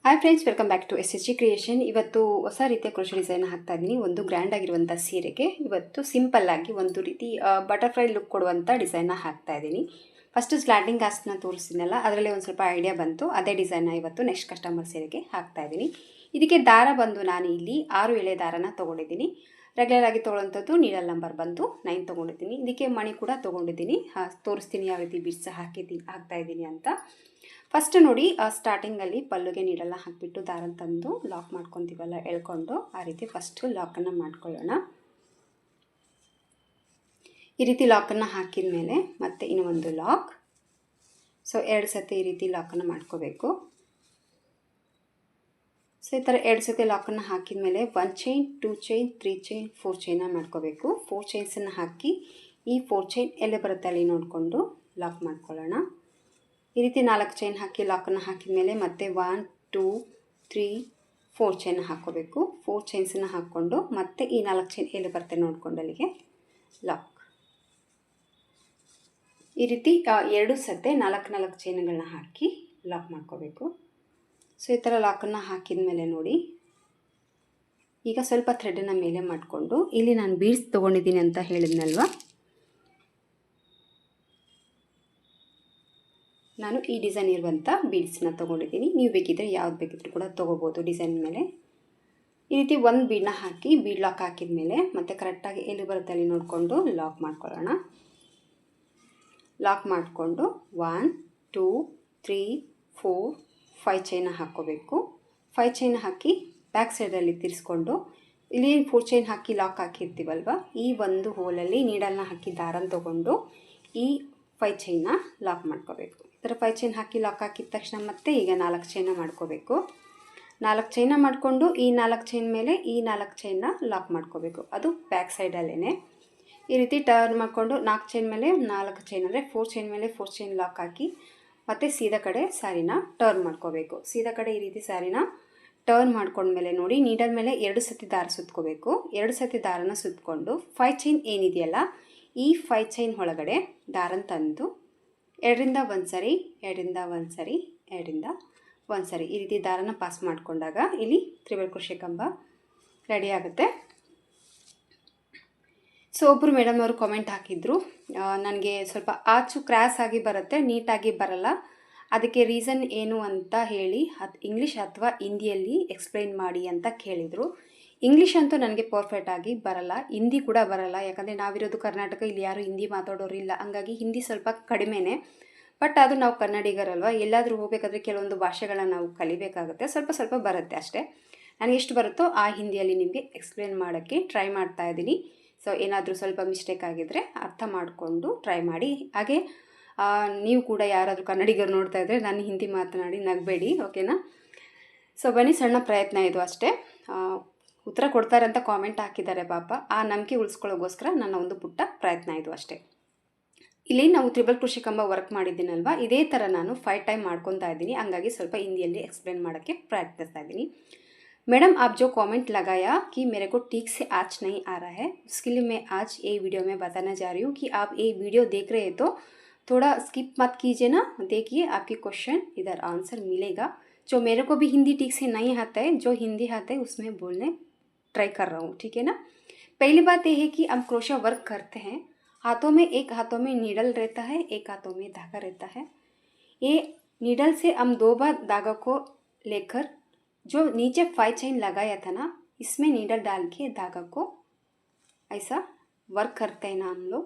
Hi friends, welcome back to SSG creation. ಇವತ್ತು ಹೊಸ ರೀತಿಯ ಕ್ರೋಶೆ ಡಿಸೈನ್ ಹಾಕ್ತಾ ಇದ್ದೀನಿ. ಒಂದು ಗ್ರ್ಯಾಂಡ್ ಆಗಿರುವಂಥ ಸೀರೆಗೆ ಇವತ್ತು ಸಿಂಪಲ್ ಆಗಿ ಒಂದು ರೀತಿ ಬಟರ್ಫ್ಲೈ ಲುಕ್ ಕೊಡುವಂಥ ಡಿಸೈನ್ನ ಹಾಕ್ತಾ ಇದ್ದೀನಿ. ಫಸ್ಟು ಸ್ಲಾಟಿಂಗ್ ಕಾಸ್ಟ್ನ ತೋರಿಸ್ತೀನಲ್ಲ, ಅದರಲ್ಲಿ ಒಂದು ಸ್ವಲ್ಪ ಐಡಿಯಾ ಬಂತು. ಅದೇ ಡಿಸೈನ್ನ ಇವತ್ತು ನೆಕ್ಸ್ಟ್ ಕಸ್ಟಮರ್ ಸೀರೆಗೆ ಹಾಕ್ತಾ ಇದ್ದೀನಿ. ಇದಕ್ಕೆ ದಾರ ಬಂದು ನಾನು ಇಲ್ಲಿ 6 ಎಳೆ ದಾರನ ತೊಗೊಂಡಿದ್ದೀನಿ. ರೆಗ್ಯುಲರ್ ಆಗಿ ತೊಗೊಳ್ಳೋಂಥದ್ದು ನೀಡಲ್ ನಂಬರ್ ಬಂದು 9 ತೊಗೊಂಡಿದ್ದೀನಿ. ಇದಕ್ಕೆ ಮಣಿ ಕೂಡ ತೊಗೊಂಡಿದ್ದೀನಿ. ತೋರಿಸ್ತೀನಿ ಯಾವ ರೀತಿ ಬಿಡ್ಸ್ ಹಾಕ್ತಾ ಇದ್ದೀನಿ ಅಂತ. ಫಸ್ಟ್ ನೋಡಿ, ಸ್ಟಾರ್ಟಿಂಗಲ್ಲಿ ಪಲ್ಲುಗೆ ನೀಡಲ್ಲ ಹಾಕಿಬಿಟ್ಟು ದಾರ ತಂದು ಲಾಕ್ ಮಾಡ್ಕೊತೀವಲ್ಲ, ಎಳ್ಕೊಂಡು ಆ ರೀತಿ ಫಸ್ಟು ಲಾಕನ್ನು ಮಾಡ್ಕೊಳ್ಳೋಣ. ಈ ರೀತಿ ಲಾಕನ್ನು ಹಾಕಿದ ಮೇಲೆ ಮತ್ತೆ ಇನ್ನೂ ಒಂದು ಲಾಕ್. ಸೊ 2 ಸತಿ ಈ ರೀತಿ ಲಾಕನ್ನು ಮಾಡ್ಕೋಬೇಕು. ಸೊ ಈ ಥರ 2 ಸತಿ ಲಾಕನ್ನು ಹಾಕಿದ ಮೇಲೆ 1 ಚೈನ್, 2 ಚೈನ್, 3 ಚೈನ್, 4 ಚೈನ ಮಾಡ್ಕೋಬೇಕು. 4 ಚೈನ್ಸನ್ನು ಹಾಕಿ ಈ 4 ಚೈನ್ ಎಲ್ಲಿ ಬರುತ್ತೆ ಅಲ್ಲಿ ನೋಡಿಕೊಂಡು ಲಾಕ್ ಮಾಡ್ಕೊಳ್ಳೋಣ. ಈ ರೀತಿ 4 ಚೈನ್ ಹಾಕಿ ಲಾಕನ್ನು ಹಾಕಿದ ಮೇಲೆ ಮತ್ತೆ 1, 2, 3, 4 ಚೈನ್ ಹಾಕ್ಕೋಬೇಕು. 4 ಚೈನ್ಸನ್ನು ಹಾಕ್ಕೊಂಡು ಮತ್ತೆ ಈ 4 ಚೈನ್ ಎಲ್ಲಿ ಬರುತ್ತೆ ನೋಡ್ಕೊಂಡು ಅಲ್ಲಿಗೆ ಲಾಕ್. ಈ ರೀತಿ 2 ಸತಿ 4 ಚೈನ್ಗಳನ್ನ ಹಾಕಿ ಲಾಕ್ ಮಾಡ್ಕೋಬೇಕು. ಸೊ ಈ ಥರ ಲಾಕನ್ನು ಹಾಕಿದ ಮೇಲೆ ನೋಡಿ, ಈಗ ಸ್ವಲ್ಪ ಥ್ರೆಡನ್ನು ಮೇಲೆ ಮಾಡಿಕೊಂಡು ಇಲ್ಲಿ ನಾನು ಬೀಡ್ಸ್ ತೊಗೊಂಡಿದ್ದೀನಿ ಅಂತ ಹೇಳಿದ್ನಲ್ವ, ನಾನು ಈ ಡಿಸೈನ್ ಇರುವಂಥ ಬೀಡ್ಸ್ನ ತೊಗೊಂಡಿದ್ದೀನಿ. ನೀವು ಬೇಕಿದ್ದರೆ ಯಾವ್ದು ಬೇಕಿದ್ರೂ ಕೂಡ ತೊಗೋಬೋದು ಡಿಸೈನ್ ಮೇಲೆ. ಈ ರೀತಿ ಒಂದು ಬೀಡನ್ನ ಹಾಕಿ ಬೀಡ್ ಲಾಕ್ ಹಾಕಿದ ಮೇಲೆ ಮತ್ತೆ ಕರೆಕ್ಟಾಗಿ ಎಲ್ಲಿ ಬರುತ್ತೆ ಅಲ್ಲಿ ನೋಡಿಕೊಂಡು ಲಾಕ್ ಮಾಡ್ಕೊಳ್ಳೋಣ. ಲಾಕ್ ಮಾಡಿಕೊಂಡು 1, 2, 3, 4, 5 ಚೈನ ಹಾಕ್ಕೋಬೇಕು. 5 ಚೈನ್ ಹಾಕಿ ಬ್ಯಾಕ್ ಸೈಡಲ್ಲಿ ತಿರ್ಸ್ಕೊಂಡು ಇಲ್ಲಿ 4 ಚೈನ್ ಹಾಕಿ ಲಾಕ್ ಹಾಕಿರ್ತೀವಲ್ವ, ಈ ಒಂದು ಹೋಲಲ್ಲಿ ನೀಡಲ್ನ ಹಾಕಿ ದಾರನ ತೊಗೊಂಡು ಈ 5 ಚೈನ್ನ ಲಾಕ್ ಮಾಡ್ಕೋಬೇಕು. ಈ ಥರ 5 ಚೈನ್ ಹಾಕಿ ಲಾಕ್ ಹಾಕಿದ ತಕ್ಷಣ ಮತ್ತೆ ಈಗ 4 ಚೈನ ಮಾಡ್ಕೋಬೇಕು. 4 ಚೈನ ಮಾಡಿಕೊಂಡು ಈ 4 ಚೈನ್ ಮೇಲೆ ಈ 4 ಚೈನ್ನ ಲಾಕ್ ಮಾಡ್ಕೋಬೇಕು. ಅದು ಬ್ಯಾಕ್ ಸೈಡಲ್ಲೇ ಈ ರೀತಿ ಟರ್ನ್ ಮಾಡಿಕೊಂಡು 4 ಚೈನ್ ಮೇಲೆ 4 ಚೈನ್ ಅಂದರೆ 4 ಚೈನ್ ಮೇಲೆ 4 ಚೈನ್ ಲಾಕ್ ಹಾಕಿ ಮತ್ತು ಸೀದಾ ಕಡೆ ಸ್ಯಾರಿನ ಟರ್ನ್ ಮಾಡ್ಕೋಬೇಕು. ಸೀದಾ ಕಡೆ ಈ ರೀತಿ ಸ್ಯಾರಿನ ಟರ್ನ್ ಮಾಡ್ಕೊಂಡ್ಮೇಲೆ ನೋಡಿ, ನೀಡಲ್ ಮೇಲೆ 2 ಸತಿ ದಾರ ಸುತ್ಕೋಬೇಕು. 2 ಸತಿ ದಾರನ ಸುತ್ತಕೊಂಡು 5 ಚೈನ್ ಏನಿದೆಯಲ್ಲ, ಈ 5 ಚೈನ್ ಒಳಗಡೆ ದಾರನ ತಂದು 2ರಿಂದ 1 ಸರಿ, 2ರಿಂದ 1 ಸರಿ, 2ರಿಂದ 1 ಸರಿ ಈ ರೀತಿ ದಾರನ ಪಾಸ್ ಮಾಡಿಕೊಂಡಾಗ ಇಲ್ಲಿ ತ್ರಿಬಲ್ ಕ್ರೋಶೆ ಕಂಬ ರೆಡಿ ಆಗುತ್ತೆ. ಸೊ ಒಬ್ಬರು ಮೇಡಮ್ ಅವರು ಕಾಮೆಂಟ್ ಹಾಕಿದ್ರು, ನನಗೆ ಸ್ವಲ್ಪ ಆಚು ಕ್ರಾಸ್ ಆಗಿ ಬರುತ್ತೆ, ನೀಟಾಗಿ ಬರಲ್ಲ, ಅದಕ್ಕೆ ರೀಸನ್ ಏನು ಅಂತ ಹೇಳಿ ಇಂಗ್ಲೀಷ್ ಅಥವಾ ಹಿಂದಿಯಲ್ಲಿ ಎಕ್ಸ್ಪ್ಲೈನ್ ಮಾಡಿ ಅಂತ ಕೇಳಿದರು. ಇಂಗ್ಲೀಷ್ ಅಂತೂ ನನಗೆ ಪರ್ಫೆಕ್ಟಾಗಿ ಬರಲ್ಲ, ಹಿಂದಿ ಕೂಡ ಬರಲ್ಲ. ಯಾಕಂದರೆ ನಾವಿರೋದು ಕರ್ನಾಟಕ, ಇಲ್ಲಿ ಯಾರು ಹಿಂದಿ ಮಾತಾಡೋರು ಇಲ್ಲ, ಹಂಗಾಗಿ ಹಿಂದಿ ಸ್ವಲ್ಪ ಕಡಿಮೆನೇ. ಬಟ್ ಅದು ನಾವು ಕನ್ನಡಿಗರಲ್ವ, ಎಲ್ಲಾದರೂ ಹೋಗಬೇಕಾದ್ರೆ ಕೆಲವೊಂದು ಭಾಷೆಗಳನ್ನ ನಾವು ಕಲಿಬೇಕಾಗುತ್ತೆ. ಸ್ವಲ್ಪ ಬರುತ್ತೆ ಅಷ್ಟೇ. ನನಗೆ ಎಷ್ಟು ಬರುತ್ತೋ ಆ ಹಿಂದಿಯಲ್ಲಿ ನಿಮಗೆ ಎಕ್ಸ್ಪ್ಲೇನ್ ಮಾಡೋಕ್ಕೆ ಟ್ರೈ ಮಾಡ್ತಾ ಇದ್ದೀನಿ. ಸೊ ಏನಾದರೂ ಸ್ವಲ್ಪ ಮಿಸ್ಟೇಕ್ ಆಗಿದ್ದರೆ ಅರ್ಥ ಮಾಡಿಕೊಂಡು ಟ್ರೈ ಮಾಡಿ. ಹಾಗೆ ನೀವು ಕೂಡ ಯಾರಾದರೂ ಕನ್ನಡಿಗರು ನೋಡ್ತಾ ಇದ್ದರೆ ನಾನು ಹಿಂದಿ ಮಾತನಾಡಿ ನಗಬೇಡಿ, ಓಕೆನಾ? ಸೊ ಬನ್ನಿ, ಸಣ್ಣ ಪ್ರಯತ್ನ ಇದು ಅಷ್ಟೇ. ಉತ್ತರ ಕೊಡ್ತಾರೆ ಅಂತ ಕಾಮೆಂಟ್ ಹಾಕಿದ್ದಾರೆ ಪಾಪ, ಆ ನಂಬಿಕೆ ಉಳಿಸ್ಕೊಳ್ಳೋಗೋಸ್ಕರ ನನ್ನ ಒಂದು ಪುಟ್ಟ ಪ್ರಯತ್ನ ಇದು ಅಷ್ಟೇ. ಇಲ್ಲಿ ನಾವು ತ್ರಿಬಲ್ ಕ್ರೋಶೆ ಕಂಬ ವರ್ಕ್ ಮಾಡಿದ್ದೀನಲ್ವ, ಇದೇ ಥರ ನಾನು 5 ಟೈಮ್ ಮಾಡ್ಕೊತಾ ಇದ್ದೀನಿ. ಹಂಗಾಗಿ ಸ್ವಲ್ಪ ಹಿಂದಿಯಲ್ಲಿ ಎಕ್ಸ್ಪ್ಲೇನ್ ಮಾಡೋಕ್ಕೆ ಪ್ರಯತ್ನಿಸ್ತಾ ಇದ್ದೀನಿ. मैडम आप जो कमेंट लगाया कि मेरे को ठीक से आज नहीं आ रहा है, उसके लिए मैं आज ये वीडियो में बताना चाह रही हूँ कि आप ये वीडियो देख रहे हैं तो थोड़ा स्किप मत कीजिए ना, देखिए आपकी क्वेश्चन इधर आंसर मिलेगा. जो मेरे को भी हिंदी ठीक से नहीं आता है, जो हिंदी आता है उसमें बोलने ट्राई कर रहा हूँ, ठीक है ना. पहली बात यह है कि हम क्रोशा वर्क करते हैं, हाथों में एक हाथों में नीडल रहता है, एक हाथों में धागा रहता है. ये नीडल से हम 2 बार धागा को लेकर जो नीचे 5 चैन लगाया था ना, इसमें नीडल डाल के धागा को ऐसा वर्क करते हैं ना हम लोग.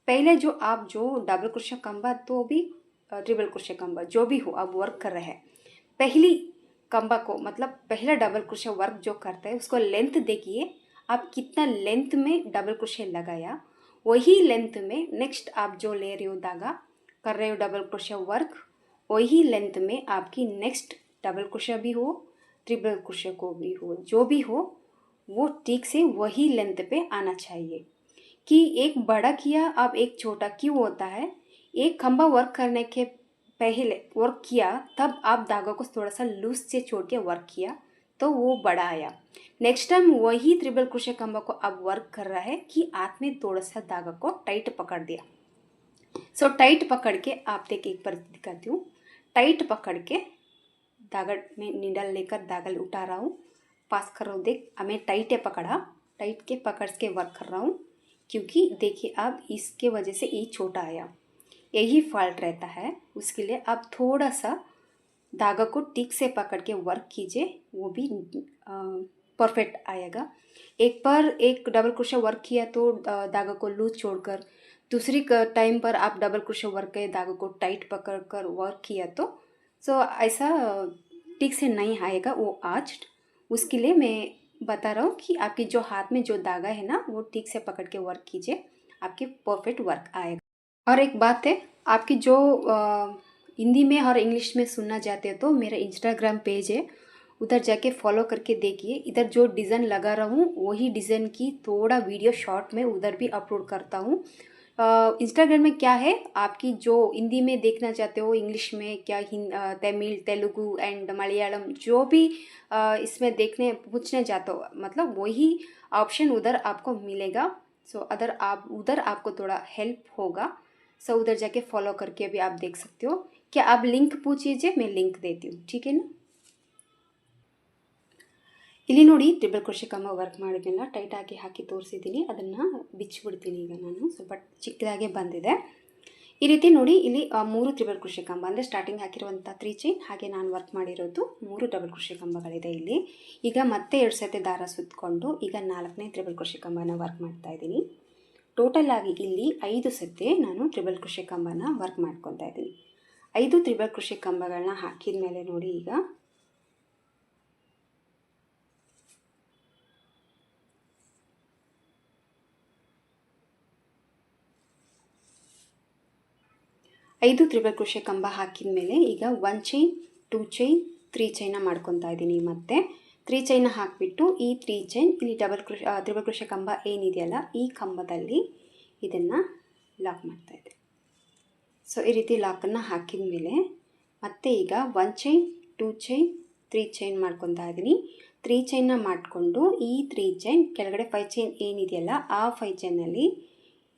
पहले जो आप जो डबल क्रोशे कंबा तो भी ट्रिपल क्रोशे कंबा जो भी हो अब वर्क कर रहे हैं, पहली कंबा को मतलब पहला डबल क्रोशे वर्क जो करते हैं उसको लेंथ देखिए, आप कितना लेंथ में डबल क्रोशे लगाया, वही लेंथ में नेक्स्ट आप जो ले रहे हो धागा कर रहे हो डबल क्रोशे वर्क, वही लेंथ में आपकी नेक्स्ट डबल क्रोशे भी हो, ट्रिपल क्रोशे को भी हो, जो भी हो वो ठीक से वही लेंथ पे आना चाहिए. कि एक बड़ा किया अब एक छोटा क्यों होता है, एक खंबा वर्क करने के पहले वर्क किया तब आप धागा को थोड़ा सा लूज से छोड़ के वर्क किया तो वो बड़ा आया. नेक्स्ट टाइम वही ट्रिपल क्रोशे खंबा को अब वर्क कर रहा है कि हाथ में थोड़ा सा धागा को टाइट पकड़ दिया. सो टाइट पकड़ के आप देखिए, एक बार दिखाती हूँ. टाइट पकड़ के धागा में नीडल लेकर धागा उठा रहा हूँ, पास कर रहा हूँ, देख हमें टाइट है पकड़ा, टाइट के पकड़ के वर्क कर रहा हूँ, क्योंकि देखिए अब इसके वजह से ये छोटा आया, यही फॉल्ट रहता है। उसके लिए आप थोड़ा सा धागा को ठीक से पकड़ के वर्क कीजिए, वो भी परफेक्ट आएगा। एक बार एक डबल क्रोशे वर्क किया तो धागा को लूज छोड़कर दूसरी टाइम पर आप डबल क्रोशे वर्क के धागा को टाइट पकड़ कर वर्क किया तो ऐसा ठीक से नहीं आएगा वो आज। उसके लिए मैं बता रहा हूँ कि आपकी जो हाथ में जो धागा है ना वो ठीक से पकड़ के वर्क कीजिए, आपके परफेक्ट वर्क आएगा। और एक बात है, आपकी जो हिंदी में और इंग्लिश में सुनना चाहते हो तो मेरा इंस्टाग्राम पेज है, उधर जाके फॉलो करके देखिए। इधर जो डिज़ाइन लगा रहा हूँ वही डिज़ाइन की थोड़ा वीडियो शॉर्ट में उधर भी अपलोड करता हूँ। इंस्टाग्राम में क्या है, आपकी जो हिंदी में देखना चाहते हो, इंग्लिश में क्या, तमिल, तेलुगु एंड मलयालम जो भी इसमें देखने पूछने चाहते हो, मतलब वही ऑप्शन उधर आपको मिलेगा। उधर आपको थोड़ा हेल्प होगा। उधर जाके फॉलो करके भी आप देख सकते हो। क्या आप लिंक पूछिए, मैं लिंक देती हूँ, ठीक है ना। ಇಲ್ಲಿ ನೋಡಿ ಟ್ರಿಬಲ್ ಕ್ರೋಶೆ ಕಂಬ ವರ್ಕ್ ಮಾಡಿದ್ನೆಲ್ಲ ಟೈಟಾಗಿ ಹಾಕಿ ತೋರಿಸಿದ್ದೀನಿ, ಅದನ್ನು ಬಿಚ್ಚಿಬಿಡ್ತೀನಿ ಈಗ ನಾನು, ಸ್ವಲ್ಪ ಚಿಕ್ಕದಾಗೆ ಬಂದಿದೆ ಈ ರೀತಿ ನೋಡಿ। ಇಲ್ಲಿ 3 ಟ್ರಿಬಲ್ ಕ್ರೋಶೆ ಕಂಬ ಅಂದರೆ ಸ್ಟಾರ್ಟಿಂಗ್ ಹಾಕಿರುವಂಥ 3 ಚೈನ್, ಹಾಗೆ ನಾನು ವರ್ಕ್ ಮಾಡಿರೋದು 3 ಡಬಲ್ ಕ್ರೋಶೆ ಕಂಬಗಳಿದೆ ಇಲ್ಲಿ। ಈಗ ಮತ್ತೆ 2 ಸತಿ ದಾರ ಸುತ್ತಕೊಂಡು ಈಗ 4ನೇ ಟ್ರಿಬಲ್ ಕ್ರೋಶೆ ಕಂಬನ ವರ್ಕ್ ಮಾಡ್ತಾ ಇದ್ದೀನಿ। ಟೋಟಲ್ ಆಗಿ ಇಲ್ಲಿ 5 ಸತಿ ನಾನು ಟ್ರಿಬಲ್ ಕ್ರೋಶೆ ಕಂಬನ ವರ್ಕ್ ಮಾಡ್ಕೊತಾ ಇದ್ದೀನಿ। 5 ಟ್ರಿಬಲ್ ಕ್ರೋಶೆ ಕಂಬಗಳನ್ನ ಹಾಕಿದ ಮೇಲೆ ನೋಡಿ ಈಗ 5 ಟ್ರಿಬಲ್ ಕ್ರೋಶೆ ಕಂಬ ಹಾಕಿದ ಮೇಲೆ ಈಗ 1 ಚೈನ್, 2 ಚೈನ್, 3 ಚೈನ ಮಾಡ್ಕೊತಾ ಇದ್ದೀನಿ। ಮತ್ತೆ 3 ಚೈನ ಹಾಕಿಬಿಟ್ಟು ಈ 3 ಚೈನ್ ಇಲ್ಲಿ ಟ್ರಿಬಲ್ ಕ್ರೋಶೆ ಕಂಬ ಏನಿದೆಯಲ್ಲ ಈ ಕಂಬದಲ್ಲಿ ಇದನ್ನು ಲಾಕ್ ಮಾಡ್ತಾ ಇದ್ದೀನಿ। ಈ ರೀತಿ ಲಾಕನ್ನು ಹಾಕಿದ ಮೇಲೆ ಮತ್ತೆ ಈಗ 1 ಚೈನ್, 2 ಚೈನ್, 3 ಚೈನ್ ಮಾಡ್ಕೊತಾ ಇದ್ದೀನಿ। 3 ಚೈನ್ನ ಮಾಡಿಕೊಂಡು ಈ 3 ಚೈನ್ ಕೆಳಗಡೆ 5 ಚೈನ್ ಏನಿದೆಯಲ್ಲ ಆ 5 ಚೈನಲ್ಲಿ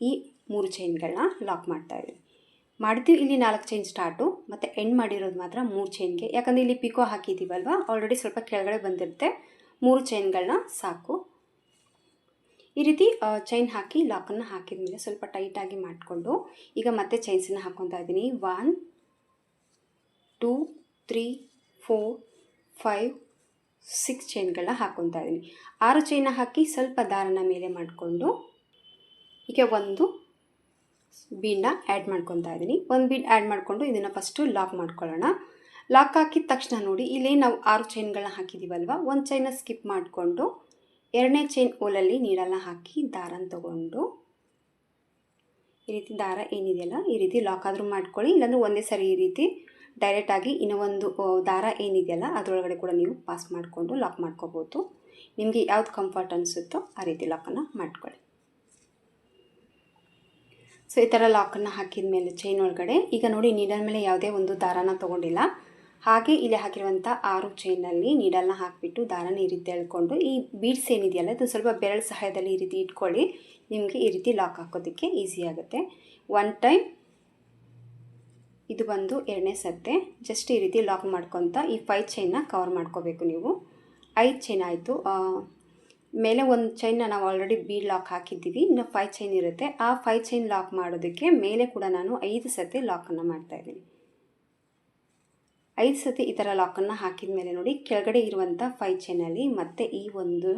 ಈ 3 ಚೈನ್ಗಳನ್ನ ಲಾಕ್ ಮಾಡ್ತಾ ಇದ್ದೀನಿ। ಮಾಡ್ತೀವಿ ಇಲ್ಲಿ 4 ಚೈನ್ ಸ್ಟಾರ್ಟು, ಮತ್ತು ಎಂಡ್ ಮಾಡಿರೋದು ಮಾತ್ರ 3 ಚೈನ್ಗೆ, ಯಾಕಂದರೆ ಇಲ್ಲಿ ಪಿಕೋ ಹಾಕಿದ್ದೀವಲ್ವ ಆಲ್ರೆಡಿ ಸ್ವಲ್ಪ ಕೆಳಗಡೆ ಬಂದಿರುತ್ತೆ, 3 ಚೈನ್ಗಳನ್ನ ಸಾಕು। ಈ ರೀತಿ ಚೈನ್ ಹಾಕಿ ಲಾಕನ್ನು ಹಾಕಿದ ಮೇಲೆ ಸ್ವಲ್ಪ ಟೈಟಾಗಿ ಮಾಡಿಕೊಂಡು ಈಗ ಮತ್ತೆ ಚೈನ್ಸನ್ನು ಹಾಕ್ಕೊತಾ ಇದ್ದೀನಿ। 1 2 3 4 5 6 ಚೈನ್ಗಳನ್ನ ಹಾಕ್ಕೊತಾ ಇದ್ದೀನಿ। 6 ಚೈನ ಹಾಕಿ ಸ್ವಲ್ಪ ದಾರನ ಮೇಲೆ ಮಾಡಿಕೊಂಡು ಈಗ ಒಂದು ಬೀಡನ್ನ ಆ್ಯಡ್ ಮಾಡ್ಕೊತಾ ಇದ್ದೀನಿ। ಒಂದು ಬೀಡ್ ಆ್ಯಡ್ ಮಾಡಿಕೊಂಡು ಇದನ್ನು ಫಸ್ಟು ಲಾಕ್ ಮಾಡ್ಕೊಳ್ಳೋಣ। ಲಾಕ್ ಹಾಕಿದ ತಕ್ಷಣ ನೋಡಿ ಇಲ್ಲಿ ನಾವು 6 ಚೈನ್ಗಳನ್ನ ಹಾಕಿದ್ದೀವಲ್ವ, ಒಂದು ಚೈನ ಸ್ಕಿಪ್ ಮಾಡಿಕೊಂಡು 2ನೇ ಚೈನ್ ಓಲಲ್ಲಿ ನೀಡಲ್ನ ಹಾಕಿ ದಾರನ ತಗೊಂಡು ಈ ರೀತಿ ದಾರ ಏನಿದೆಯಲ್ಲ ಈ ರೀತಿ ಲಾಕ್ ಆದರೂ ಮಾಡ್ಕೊಳ್ಳಿ, ಇಲ್ಲಾಂದರೆ ಒಂದೇ ಸರಿ ಈ ರೀತಿ ಡೈರೆಕ್ಟಾಗಿ ಇನ್ನೂ ಒಂದು ದಾರ ಏನಿದೆಯಲ್ಲ ಅದರೊಳಗಡೆ ಕೂಡ ನೀವು ಪಾಸ್ ಮಾಡಿಕೊಂಡು ಲಾಕ್ ಮಾಡ್ಕೋಬೋದು। ನಿಮಗೆ ಯಾವ್ದು ಕಂಫರ್ಟ್ ಅನಿಸುತ್ತೋ ಆ ರೀತಿ ಲಾಕನ್ನು ಮಾಡ್ಕೊಳ್ಳಿ। ಈ ಥರ ಲಾಕನ್ನು ಹಾಕಿದ ಮೇಲೆ ಚೈನ್ ಒಳಗಡೆ ಈಗ ನೋಡಿ ನೀಡಲ್ ಮೇಲೆ ಯಾವುದೇ ಒಂದು ದಾರಾನ ತೊಗೊಂಡಿಲ್ಲ, ಹಾಗೆ ಇಲ್ಲಿ ಹಾಕಿರುವಂಥ 6 ಚೈನಲ್ಲಿ ನೀಡಲ್ನ ಹಾಕಿಬಿಟ್ಟು ದಾರನ ಈ ರೀತಿ ಎಳ್ಕೊಂಡು ಈ ಬೀಡ್ಸ್ ಏನಿದೆಯಲ್ಲ ಇದು ಸ್ವಲ್ಪ ಬೆರಳ ಸಹಾಯದಲ್ಲಿ ಈ ರೀತಿ ಇಟ್ಕೊಳ್ಳಿ, ನಿಮಗೆ ಈ ರೀತಿ ಲಾಕ್ ಹಾಕೋದಕ್ಕೆ ಈಸಿ ಆಗುತ್ತೆ। 1 ಟೈಮ್, ಇದು ಬಂದು 2ನೇ ಸತ್ತೆ, ಜಸ್ಟ್ ಈ ರೀತಿ ಲಾಕ್ ಮಾಡ್ಕೊತ ಈ 5 ಚೈನ್ನ ಕವರ್ ಮಾಡ್ಕೋಬೇಕು ನೀವು। 5 ಚೈನ್ ಆಯಿತು, ಮೇಲೆ ಒಂದು ಚೈನ್ನ ನಾವು ಆಲ್ರೆಡಿ ಬೀಡ್ ಲಾಕ್ ಹಾಕಿದ್ದೀವಿ, ಇನ್ನು 5 ಚೈನ್ ಇರುತ್ತೆ, ಆ 5 ಚೈನ್ ಲಾಕ್ ಮಾಡೋದಕ್ಕೆ ಮೇಲೆ ಕೂಡ ನಾನು 5 ಸತಿ ಲಾಕನ್ನು ಮಾಡ್ತಾಯಿದ್ದೀನಿ। 5 ಸತಿ ಈ ಥರ ಲಾಕನ್ನು ಹಾಕಿದ ಮೇಲೆ ನೋಡಿ ಕೆಳಗಡೆ ಇರುವಂಥ 5 ಚೈನಲ್ಲಿ ಮತ್ತೆ ಈ ಒಂದು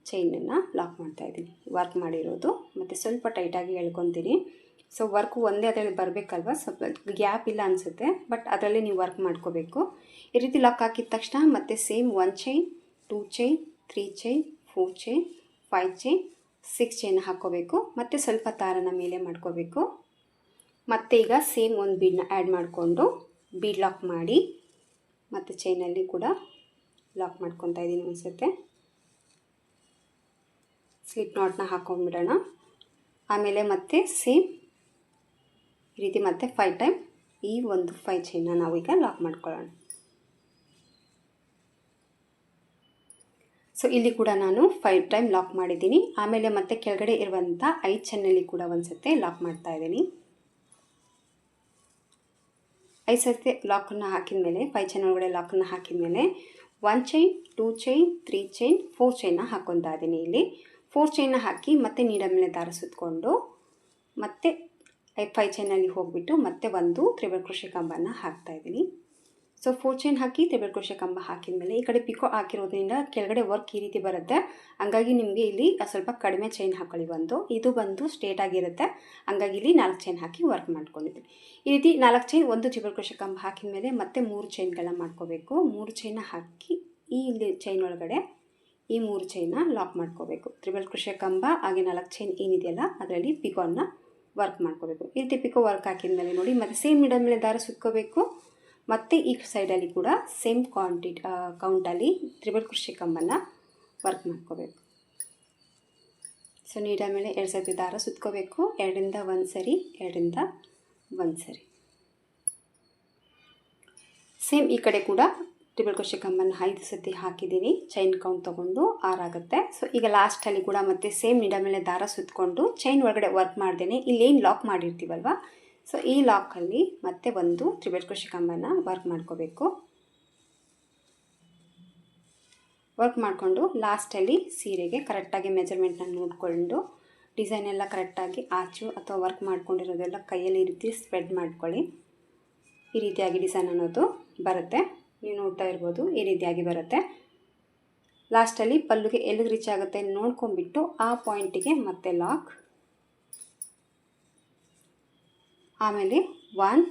ಚೈನನ್ನು ಲಾಕ್ ಮಾಡ್ತಾಯಿದ್ದೀನಿ, ವರ್ಕ್ ಮಾಡಿರೋದು, ಮತ್ತು ಸ್ವಲ್ಪ ಟೈಟಾಗಿ ಎಳ್ಕೊತೀನಿ। ವರ್ಕು ಒಂದೇ ಅದರಲ್ಲಿ ಬರಬೇಕಲ್ವ, ಸ್ವಲ್ಪ ಗ್ಯಾಪ್ ಇಲ್ಲ ಅನಿಸುತ್ತೆ, ಬಟ್ ಅದರಲ್ಲಿ ನೀವು ವರ್ಕ್ ಮಾಡ್ಕೋಬೇಕು। ಈ ರೀತಿ ಲಾಕ್ ಹಾಕಿದ ತಕ್ಷಣ ಮತ್ತೆ same 1 chain, 2 chain, 3 chain, 4 chain, 5 chain, 6 chain ಹಾಕ್ಕೋಬೇಕು, ಮತ್ತು ಸ್ವಲ್ಪ ದಾರನ ಮೇಲೆ ಮಾಡ್ಕೋಬೇಕು। ಮತ್ತು ಈಗ ಸೇಮ್ ಒಂದು ಬೀಡನ್ನ ಆ್ಯಡ್ ಮಾಡಿಕೊಂಡು ಬೀಡ್ ಲಾಕ್ ಮಾಡಿ ಮತ್ತು ಚೈನಲ್ಲಿ ಕೂಡ ಲಾಕ್ ಮಾಡ್ಕೊತಾ ಇದ್ದೀನಿ ಅನಿಸುತ್ತೆ। ಸ್ಲಿಪ್ ನಾಟ್ನ ಹಾಕೊಂಡ್ಬಿಡೋಣ, ಆಮೇಲೆ ಮತ್ತೆ ಸೇಮ್ ಈ ರೀತಿ ಮತ್ತೆ 5 ಟೈಮ್ ಈ ಒಂದು 5 ಚೈನ್ನ ನಾವೀಗ ಲಾಕ್ ಮಾಡ್ಕೊಳ್ಳೋಣ। ಇಲ್ಲಿ ಕೂಡ ನಾನು 5 ಟೈಮ್ ಲಾಕ್ ಮಾಡಿದ್ದೀನಿ, ಆಮೇಲೆ ಮತ್ತೆ ಕೆಳಗಡೆ ಇರುವಂಥ 5 ಚೈನಲ್ಲಿ ಕೂಡ ಒಂದು ಸತಿ ಲಾಕ್ ಮಾಡ್ತಾ ಇದ್ದೀನಿ। 5 ಸತಿ ಲಾಕನ್ನು ಹಾಕಿದ ಮೇಲೆ 5 ಚೈನ್ ಒಳಗಡೆ ಲಾಕನ್ನು ಹಾಕಿದ ಮೇಲೆ 1 ಚೈನ್ 2 ಚೈನ್ 3 ಚೈನ್ 4 ಚೈನ್ನ ಹಾಕ್ಕೊತಾ ಇದ್ದೀನಿ. ಇಲ್ಲಿ 4 ಚೈನ್ನ ಹಾಕಿ ಮತ್ತೆ ನೀಡಲ್ ಮೇಲೆ ದಾರ ಸುತ್ತಕೊಂಡು ಮತ್ತೆ 5 ಚೈನಲ್ಲಿ ಹೋಗಿಬಿಟ್ಟು ಮತ್ತೆ ಒಂದು ತ್ರಿಬಲ್ ಕ್ರೋಶೆ ಕಂಬನ ಹಾಕ್ತಾಯಿದ್ದೀನಿ. ಸೊ 4 ಚೈನ್ ಹಾಕಿ ತ್ರಿಬಲ್ ಕ್ರೋಶೆ ಕಂಬ ಹಾಕಿದ ಮೇಲೆ ಈ ಕಡೆ ಪಿಕೋ ಹಾಕಿರೋದ್ರಿಂದ ಕೆಳಗಡೆ ವರ್ಕ್ ಈ ರೀತಿ ಬರುತ್ತೆ. ಹಂಗಾಗಿ ನಿಮಗೆ ಇಲ್ಲಿ ಸ್ವಲ್ಪ ಕಡಿಮೆ ಚೈನ್ ಹಾಕೊಳ್ಳಿ. ಇದು ಬಂದು ಸ್ಟ್ರೇಟ್ ಆಗಿರುತ್ತೆ. ಹಂಗಾಗಿ ಇಲ್ಲಿ 4 ಚೈನ್ ಹಾಕಿ ವರ್ಕ್ ಮಾಡ್ಕೊಂಡಿದ್ದೀನಿ. ಈ ರೀತಿ 4 ಚೈನ್ ಒಂದು ತ್ರಿಬಲ್ ಕ್ರೋಶೆ ಕಂಬ ಹಾಕಿದ ಮೇಲೆ ಮತ್ತೆ 3 ಚೈನ್ಗಳನ್ನ ಮಾಡ್ಕೋಬೇಕು. 3 ಚೈನ್ನ ಹಾಕಿ ಈ ಇಲ್ಲಿ ಚೈನ್ ಒಳಗಡೆ ಈ 3 ಚೈನ್ನ ಲಾಕ್ ಮಾಡ್ಕೋಬೇಕು. ತ್ರಿಬಲ್ ಕ್ರೋಶೆ ಕಂಬ ಹಾಗೆ 4 ಚೈನ್ ಏನಿದೆಯಲ್ಲ ಅದರಲ್ಲಿ ಪಿಕೋನ ವರ್ಕ್ ಮಾಡ್ಕೋಬೇಕು. ಈ ರೀತಿ ಪಿಕೋ ವರ್ಕ್ ಹಾಕಿದ ಮೇಲೆ ನೋಡಿ ಮತ್ತೆ ಸೇಮ್ ನೀಡಲ್ ಮೇಲೆ ದಾರ ಸುತ್ಕೋಬೇಕು. ಮತ್ತು ಈ ಸೈಡಲ್ಲಿ ಕೂಡ ಸೇಮ್ ಕೌಂಟಲ್ಲಿ ತ್ರಿಬಲ್ ಕ್ರೋಶೆ ಕಂಬನ ವರ್ಕ್ ಮಾಡ್ಕೋಬೇಕು. ಸೊ ನೀಡಲ್ ಮೇಲೆ 2 ಸತಿ ದಾರ ಸುತ್ಕೋಬೇಕು. 2ರಿಂದ 1 ಸರಿ 2ರಿಂದ 1 ಸರಿ. ಸೇಮ್ ಈ ಕಡೆ ಕೂಡ ತ್ರಿಬಲ್ ಕ್ರೋಶೆ ಕಂಬನ 5 ಸತಿ ಹಾಕಿದ್ದೀನಿ. ಚೈನ್ ಕೌಂಟ್ ತೊಗೊಂಡು 6 ಆಗುತ್ತೆ. ಸೊ ಈಗ ಲಾಸ್ಟಲ್ಲಿ ಕೂಡ ಮತ್ತೆ ಸೇಮ್ ನೀಡಲ್ ಮೇಲೆ ದಾರ ಸುತ್ತಕೊಂಡು ಚೈನ್ ಒಳಗಡೆ ವರ್ಕ್ ಮಾಡ್ದೇನೆ ಇಲ್ಲೇನು ಲಾಕ್ ಮಾಡಿರ್ತೀವಲ್ವ, ಸೊ ಈ ಲಾಕಲ್ಲಿ ಮತ್ತೆ ಒಂದು ತ್ರಿಬಲ್ ಕ್ರೋಶೆ ಕಂಬನ ವರ್ಕ್ ಮಾಡ್ಕೋಬೇಕು. ವರ್ಕ್ ಮಾಡಿಕೊಂಡು ಲಾಸ್ಟಲ್ಲಿ ಸೀರೆಗೆ ಕರೆಕ್ಟಾಗಿ ಮೆಜರ್ಮೆಂಟ್ನ ನೋಡಿಕೊಂಡು ಡಿಸೈನ್ ಎಲ್ಲ ಕರೆಕ್ಟಾಗಿ ಆಚು ಅಥವಾ ವರ್ಕ್ ಮಾಡ್ಕೊಂಡಿರೋದೆಲ್ಲ ಕೈಯಲ್ಲಿ ಈ ರೀತಿ ಸ್ಪ್ರೆಡ್ ಮಾಡ್ಕೊಳ್ಳಿ. ಈ ರೀತಿಯಾಗಿ ಡಿಸೈನ್ ಅನ್ನೋದು ಬರುತ್ತೆ. ನೀವು ನೋಡ್ತಾ ಇರ್ಬೋದು ಈ ರೀತಿಯಾಗಿ ಬರುತ್ತೆ. ಲಾಸ್ಟಲ್ಲಿ ಪಲ್ಲುಗೆ ಎಲ್ಲಿಗೆ ರೀಚ್ ಆಗುತ್ತೆ ನೋಡ್ಕೊಂಡ್ಬಿಟ್ಟು ಆ ಪಾಯಿಂಟಿಗೆ ಮತ್ತೆ ಲಾಕ್, ಆಮೇಲೆ 1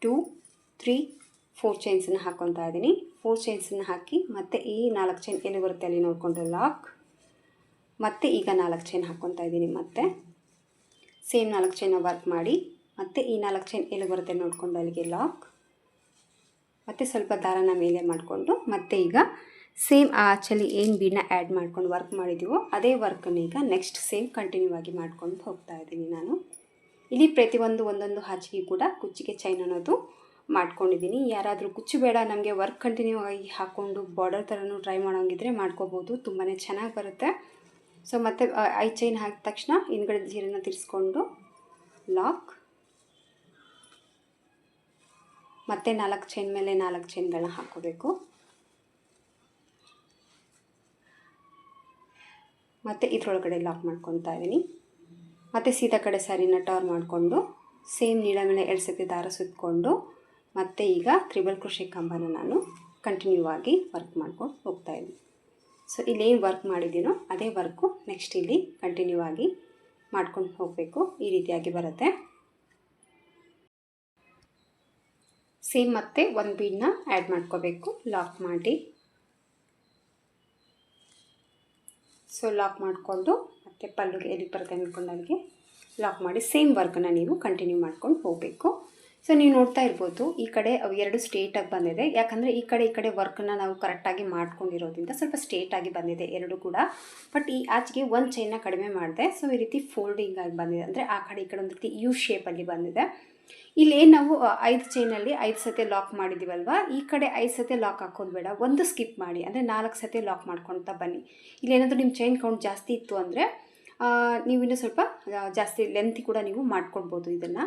2 3 4 ಚೈನ್ಸನ್ನು ಹಾಕ್ಕೊತಾ ಇದ್ದೀನಿ. 4 ಚೈನ್ಸನ್ನು ಹಾಕಿ ಮತ್ತು ಈ 4 ಚೈನ್ ಎಲ್ಲಿ ಬರುತ್ತೆ ಅಲ್ಲಿ ನೋಡಿಕೊಂಡು ಲಾಕ್, ಮತ್ತು ಈಗ 4 ಚೈನ್ ಹಾಕ್ಕೊತಾ ಇದ್ದೀನಿ. ಮತ್ತು ಸೇಮ್ 4 ಚೈನ ವರ್ಕ್ ಮಾಡಿ ಮತ್ತು ಈ 4 ಚೈನ್ ಎಲ್ಲಿ ಬರುತ್ತೆ ನೋಡಿಕೊಂಡು ಅಲ್ಲಿಗೆ ಲಾಕ್, ಮತ್ತು ಸ್ವಲ್ಪ ದಾರನ ಮೇಲೆ ಮಾಡಿಕೊಂಡು ಮತ್ತೆ ಈಗ ಸೇಮ್ ಆ ಆಚಲ್ಲಿ ಏನು ಬೀಡನ್ನ ಆ್ಯಡ್ ಮಾಡ್ಕೊಂಡು ವರ್ಕ್ ಮಾಡಿದ್ದೀವೋ ಅದೇ ವರ್ಕನ್ನು ಈಗ ನೆಕ್ಸ್ಟ್ ಸೇಮ್ ಕಂಟಿನ್ಯೂ ಆಗಿ ಮಾಡ್ಕೊಂಡು ಹೋಗ್ತಾ ಇದ್ದೀನಿ ನಾನು. ಇಲ್ಲಿ ಪ್ರತಿಯೊಂದು ಒಂದೊಂದು ಹಾಚಿಗೆ ಕೂಡ ಕುಚ್ಚಿಗೆ ಚೈನ್ ಅನ್ನೋದು ಮಾಡ್ಕೊಂಡಿದ್ದೀನಿ. ಯಾರಾದರೂ ಕುಚ್ಚು ಬೇಡ ನಮಗೆ ವರ್ಕ್ ಕಂಟಿನ್ಯೂ ಆಗಿ ಹಾಕ್ಕೊಂಡು ಬಾರ್ಡರ್ ಥರನೂ ಟ್ರೈ ಮಾಡೋಂಗಿದ್ರೆ ಮಾಡ್ಕೋಬೋದು, ತುಂಬಾ ಚೆನ್ನಾಗಿ ಬರುತ್ತೆ. ಸೊ ಮತ್ತೆ 5 ಚೈನ್ ಹಾಕಿದ ತಕ್ಷಣ ಹಿಂದ್ಗಡೆ ಸೀರೆನ ತಿರ್ಸ್ಕೊಂಡು ಲಾಕ್, ಮತ್ತು 4 ಚೈನ್ ಮೇಲೆ 4 ಚೈನ್ಗಳನ್ನ ಹಾಕ್ಕೋಬೇಕು. ಮತ್ತು ಇದರೊಳಗಡೆ ಲಾಕ್ ಮಾಡ್ಕೊತಾ ಇದ್ದೀನಿ. ಮತ್ತು ಸೀದಾ ಕಡೆ ಸ್ಯಾರಿನ ಟರ್ನ್ ಮಾಡಿಕೊಂಡು ಸೇಮ್ ನೀಡಲ್ ಮೇಲೆ 2 ಸತಿ ದಾರ ಸುತ್ತಕೊಂಡು ಮತ್ತು ಈಗ ತ್ರಿಬಲ್ ಕ್ರೋಶೆ ಕಂಬನ ನಾನು ಕಂಟಿನ್ಯೂ ಆಗಿ ವರ್ಕ್ ಮಾಡ್ಕೊಂಡು ಹೋಗ್ತಾಯಿದ್ದೀನಿ. ಸೊ ಇಲ್ಲೇನು ವರ್ಕ್ ಮಾಡಿದ್ದೀನೋ ಅದೇ ವರ್ಕು ನೆಕ್ಸ್ಟ್ ಇಲ್ಲಿ ಕಂಟಿನ್ಯೂ ಆಗಿ ಮಾಡ್ಕೊಂಡು ಹೋಗಬೇಕು. ಈ ರೀತಿಯಾಗಿ ಬರುತ್ತೆ. ಸೇಮ್ ಮತ್ತೆ ಒಂದು ಬೀಡನ್ನ ಆ್ಯಡ್ ಮಾಡ್ಕೋಬೇಕು ಲಾಕ್ ಮಾಡಿ. ಸೊ ಲಾಕ್ ಮಾಡಿಕೊಂಡು ಮತ್ತು ಪಲ್ಲುಗೆ ಎಲ್ಲಿ ಬರುತ್ತೆ ಅಂದ್ಕೊಂಡು ಅಲ್ಲಿಗೆ ಲಾಕ್ ಮಾಡಿ ಸೇಮ್ ವರ್ಕನ್ನು ನೀವು ಕಂಟಿನ್ಯೂ ಮಾಡ್ಕೊಂಡು ಹೋಗಬೇಕು. ಸೊ ನೀವು ನೋಡ್ತಾ ಇರ್ಬೋದು ಈ ಕಡೆ 2 ಸ್ಟ್ರೇಟಾಗಿ ಬಂದಿದೆ. ಯಾಕಂದರೆ ಈ ಕಡೆ ವರ್ಕನ್ನು ನಾವು ಕರೆಕ್ಟಾಗಿ ಮಾಡ್ಕೊಂಡಿರೋದ್ರಿಂದ ಸ್ವಲ್ಪ ಸ್ಟ್ರೇಟಾಗಿ ಬಂದಿದೆ 2 ಕೂಡ. ಬಟ್ ಈ ಆಚೆಗೆ 1 ಚೈನ್ನ ಕಡಿಮೆ ಮಾಡಿದೆ. ಸೊ ಈ ರೀತಿ ಫೋಲ್ಡಿಂಗ್ ಆಗಿ ಬಂದಿದೆ, ಅಂದರೆ ಆ ಕಡೆ ಈ ಕಡೆ ಒಂದು ರೀತಿ ಯು ಶೇಪಲ್ಲಿ ಬಂದಿದೆ. ಇಲ್ಲೇನು ನಾವು 5 ಚೈನಲ್ಲಿ 5 ಸತಿ ಲಾಕ್ ಮಾಡಿದ್ದೀವಲ್ವ, ಈ ಕಡೆ 5 ಸತಿ ಲಾಕ್ ಹಾಕೋದು ಬೇಡ, ಒಂದು ಸ್ಕಿಪ್ ಮಾಡಿ, ಅಂದರೆ 4 ಸತಿ ಲಾಕ್ ಮಾಡ್ಕೊಳ್ತಾ ಬನ್ನಿ. ಇಲ್ಲೇನಾದರೂ ನಿಮ್ಮ ಚೈನ್ ಕೌಂಟ್ ಜಾಸ್ತಿ ಇತ್ತು ಅಂದರೆ ನೀವು ಇನ್ನೂ ಸ್ವಲ್ಪ ಜಾಸ್ತಿ ಲೆಂತ್ ಕೂಡ ನೀವು ಮಾಡ್ಕೊಳ್ಬೋದು. ಇದನ್ನು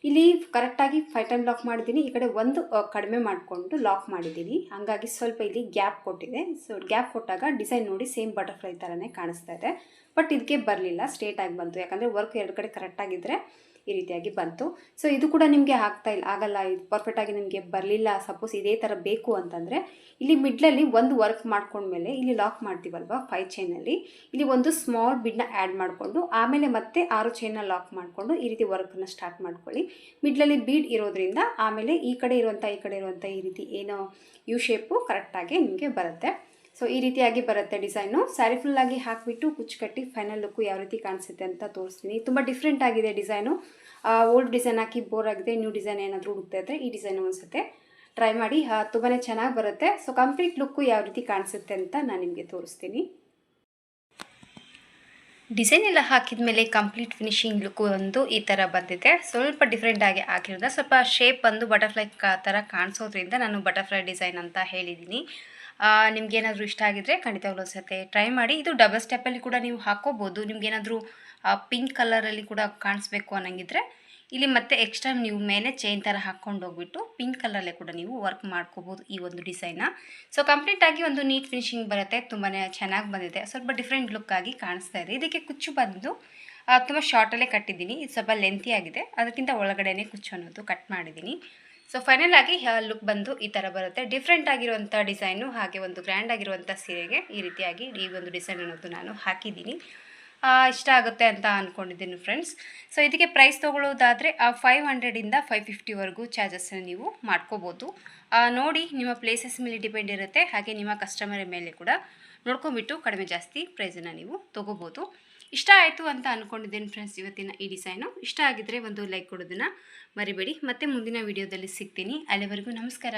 ಇಲ್ಲಿ ಕರೆಕ್ಟಾಗಿ 5 ಟೈಮ್ ಲಾಕ್ ಮಾಡಿದ್ದೀನಿ. ಈ ಕಡೆ ಒಂದು ಕಡಿಮೆ ಮಾಡಿಕೊಂಡು ಲಾಕ್ ಮಾಡಿದ್ದೀನಿ. ಹಾಗಾಗಿ ಸ್ವಲ್ಪ ಇಲ್ಲಿ ಗ್ಯಾಪ್ ಕೊಟ್ಟಿದೆ. ಸೊ ಗ್ಯಾಪ್ ಕೊಟ್ಟಾಗ ಡಿಸೈನ್ ನೋಡಿ ಸೇಮ್ ಬಟರ್ಫ್ಲೈ ಥರನೇ ಕಾಣಿಸ್ತಾ ಇದೆ. ಬಟ್ ಇದಕ್ಕೆ ಬರಲಿಲ್ಲ, ಸ್ಟ್ರೇಟಾಗಿ ಬಂತು. ಯಾಕಂದರೆ ವರ್ಕ್ 2 ಕಡೆ ಕರೆಕ್ಟಾಗಿದ್ದರೆ ಈ ರೀತಿಯಾಗಿ ಬಂತು. ಸೊ ಇದು ಕೂಡ ನಿಮಗೆ ಆಗಲ್ಲ, ಇದು ಪರ್ಫೆಕ್ಟಾಗಿ ನಿಮಗೆ ಬರಲಿಲ್ಲ, ಸಪೋಸ್ ಇದೇ ಥರ ಬೇಕು ಅಂತಂದರೆ ಇಲ್ಲಿ ಮಿಡ್ಲಲ್ಲಿ ಒಂದು ವರ್ಕ್ ಮಾಡ್ಕೊಂಡ್ಮೇಲೆ ಇಲ್ಲಿ ಲಾಕ್ ಮಾಡ್ತೀವಲ್ವ 5 ಚೈನಲ್ಲಿ, ಇಲ್ಲಿ ಒಂದು ಸ್ಮಾಲ್ ಬಿಡ್ನ ಆ್ಯಡ್ ಮಾಡಿಕೊಂಡು ಆಮೇಲೆ ಮತ್ತೆ 6 ಚೈನ್ನ ಲಾಕ್ ಮಾಡಿಕೊಂಡು ಈ ರೀತಿ ವರ್ಕನ್ನು ಸ್ಟಾರ್ಟ್ ಮಾಡ್ಕೊಳ್ಳಿ. ಮಿಡ್ಲಲ್ಲಿ ಬೀಡ್ ಇರೋದ್ರಿಂದ ಆಮೇಲೆ ಈ ಕಡೆ ಇರುವಂಥ ಈ ರೀತಿ ಏನೋ ಯು ಶೇಪು ಕರೆಕ್ಟಾಗಿ ನಿಮಗೆ ಬರುತ್ತೆ. ಸೊ ಈ ರೀತಿಯಾಗಿ ಬರುತ್ತೆ ಡಿಸೈನು. ಸ್ಯಾರಿ ಫುಲ್ಲಾಗಿ ಹಾಕಿಬಿಟ್ಟು ಕುಚ್ಚು ಕಟ್ಟಿ ಫೈನಲ್ ಲುಕ್ಕು ಯಾವ ರೀತಿ ಕಾಣಿಸುತ್ತೆ ಅಂತ ತೋರಿಸ್ತೀನಿ. ತುಂಬ ಡಿಫ್ರೆಂಟ್ ಆಗಿದೆ ಡಿಸೈನು. ಓಲ್ಡ್ ಡಿಸೈನ್ ಹಾಕಿ ಬೋರ್ ಆಗಿದೆ, ನ್ಯೂ ಡಿಸೈನ್ ಏನಾದರೂ ಹುಡುಕ್ತಾ ಇದ್ದರೆ ಈ ಡಿಸೈನ್ ಅನಿಸುತ್ತೆ ಟ್ರೈ ಮಾಡಿ, ತುಂಬಾ ಚೆನ್ನಾಗಿ ಬರುತ್ತೆ. ಸೊ ಕಂಪ್ಲೀಟ್ ಲುಕ್ಕು ಯಾವ ರೀತಿ ಕಾಣಿಸುತ್ತೆ ಅಂತ ನಾನು ನಿಮಗೆ ತೋರಿಸ್ತೀನಿ. ಡಿಸೈನ್ ಎಲ್ಲ ಹಾಕಿದ ಮೇಲೆ ಕಂಪ್ಲೀಟ್ ಫಿನಿಶಿಂಗ್ ಲುಕ್ಕು ಒಂದು ಈ ಥರ ಬಂದಿದೆ. ಸ್ವಲ್ಪ ಡಿಫ್ರೆಂಟಾಗಿ ಆಗಿರೋದು, ಸ್ವಲ್ಪ ಶೇಪ್ ಬಂದು ಬಟರ್ಫ್ಲೈ ಥರ ಕಾಣಿಸೋದ್ರಿಂದ ನಾನು ಬಟರ್ಫ್ಲೈ ಡಿಸೈನ್ ಅಂತ ಹೇಳಿದ್ದೀನಿ. ನಿಮಗೇನಾದರೂ ಇಷ್ಟ ಆಗಿದ್ದರೆ ಖಂಡಿತವಾಗ್ಲೂ ಒಂದ್ಸತಿ ಟ್ರೈ ಮಾಡಿ. ಇದು ಡಬಲ್ ಸ್ಟೆಪ್ಪಲ್ಲಿ ಕೂಡ ನೀವು ಹಾಕ್ಕೋಬೋದು. ನಿಮಗೇನಾದರೂ ಪಿಂಕ್ ಕಲರಲ್ಲಿ ಕೂಡ ಕಾಣಿಸ್ಬೇಕು ಅನ್ನೋಂಗಿದ್ರೆ ಇಲ್ಲಿ ಮತ್ತೆ ಎಕ್ಸ್ಟ್ರಾ ನೀವು ಮೇಲೆ ಚೈನ್ ಥರ ಹಾಕ್ಕೊಂಡು ಹೋಗ್ಬಿಟ್ಟು ಪಿಂಕ್ ಕಲರಲ್ಲೇ ಕೂಡ ನೀವು ವರ್ಕ್ ಮಾಡ್ಕೋಬೋದು ಈ ಒಂದು ಡಿಸೈನ್ನ. ಸೊ ಕಂಪ್ಲೀಟಾಗಿ ಒಂದು ನೀಟ್ ಫಿನಿಶಿಂಗ್ ಬರುತ್ತೆ, ತುಂಬಾ ಚೆನ್ನಾಗಿ ಬಂದಿದೆ, ಸ್ವಲ್ಪ ಡಿಫ್ರೆಂಟ್ ಲುಕ್ ಆಗಿ ಕಾಣಿಸ್ತಾ ಇದೆ. ಇದಕ್ಕೆ ಕುಚ್ಚು ಬಂದು ತುಂಬ ಶಾರ್ಟಲ್ಲೇ ಕಟ್ಟಿದ್ದೀನಿ, ಇದು ಸ್ವಲ್ಪ ಲೆಂತಿ ಆಗಿದೆ, ಅದಕ್ಕಿಂತ ಒಳಗಡೆನೇ ಕುಚ್ಚು ಅನ್ನೋದು ಕಟ್ ಮಾಡಿದ್ದೀನಿ. ಸೊ ಫೈನಲ್ ಆಗಿ ಲುಕ್ ಬಂದು ಈ ಥರ ಬರುತ್ತೆ. ಡಿಫ್ರೆಂಟ್ ಆಗಿರುವಂಥ ಡಿಸೈನು, ಹಾಗೆ ಒಂದು ಗ್ರ್ಯಾಂಡ್ ಆಗಿರುವಂಥ ಸೀರೆಗೆ ಈ ರೀತಿಯಾಗಿ ಈ ಒಂದು ಡಿಸೈನ್ ಅನ್ನೋದು ನಾನು ಹಾಕಿದ್ದೀನಿ. ಇಷ್ಟ ಆಗುತ್ತೆ ಅಂತ ಅಂದ್ಕೊಂಡಿದ್ದೀನಿ ಫ್ರೆಂಡ್ಸ್. ಸೊ ಇದಕ್ಕೆ ಪ್ರೈಸ್ ತೊಗೊಳ್ಳೋದಾದರೆ 500ಇಂದ 550ವರೆಗೂ ಚಾರ್ಜಸ್ಸನ್ನು ನೀವು ಮಾಡ್ಕೋಬೋದು. ನೋಡಿ, ನಿಮ್ಮ ಪ್ಲೇಸಸ್ ಮೇಲೆ ಡಿಪೆಂಡ್ ಇರುತ್ತೆ, ಹಾಗೆ ನಿಮ್ಮ ಕಸ್ಟಮರ್ ಮೇಲೆ ಕೂಡ ನೋಡ್ಕೊಂಬಿಟ್ಟು ಕಡಿಮೆ ಜಾಸ್ತಿ ಪ್ರೈಸನ್ನು ನೀವು ತೊಗೋಬೋದು. ಇಷ್ಟ ಆಯಿತು ಅಂತ ಅಂದ್ಕೊಂಡಿದ್ದೀನಿ ಫ್ರೆಂಡ್ಸ್ ಇವತ್ತಿನ ಈ ಡಿಸೈನು. ಇಷ್ಟ ಆಗಿದ್ದರೆ ಒಂದು ಲೈಕ್ ಕೊಡೋದನ್ನು ಮರಿಬೇಡಿ. ಮತ್ತೆ ಮುಂದಿನ ವಿಡಿಯೋದಲ್ಲಿ ಸಿಗ್ತೀನಿ. ಅಲ್ಲಿವರೆಗೂ ನಮಸ್ಕಾರ.